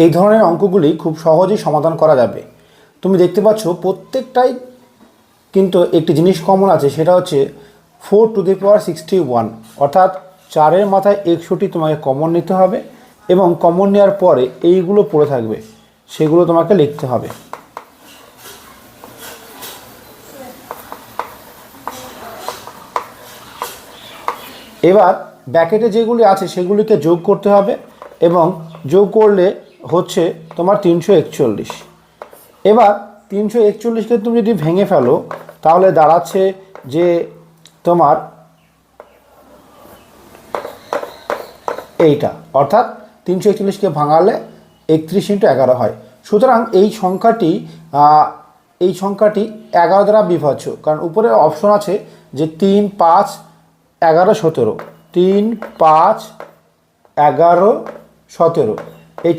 এই ধরনের অঙ্কগুলি খুব সহজেই সমাধান করা যাবে। তুমি দেখতে পাচ্ছ প্রত্যেকটাই কিন্তু একটি জিনিস কমন আছে, সেটা হচ্ছে 4⁻61, অর্থাৎ 4-এর মাথায় 61 তোমাকে কমন নিতে হবে এবং কমন নেওয়ার পরে এইগুলো পড়ে থাকবে, সেগুলো তোমাকে লিখতে হবে। এবার ব্র্যাকেটে যেগুলি আছে সেগুলিকে যোগ করতে হবে এবং যোগ করলে হচ্ছে তোমার 341। এবার 341কে তুমি যদি ভেঙে ফেলো তাহলে দাঁড়াচ্ছে যে তোমার এইটা, অর্থাৎ 341কে ভাঙালে 31×11 হয়। সুতরাং এই সংখ্যাটি 11 দ্বারা বিভাজ্য, কারণ উপরে অপশন আছে যে 3, 5, 11, 17, 3, 5, 11, 17 এই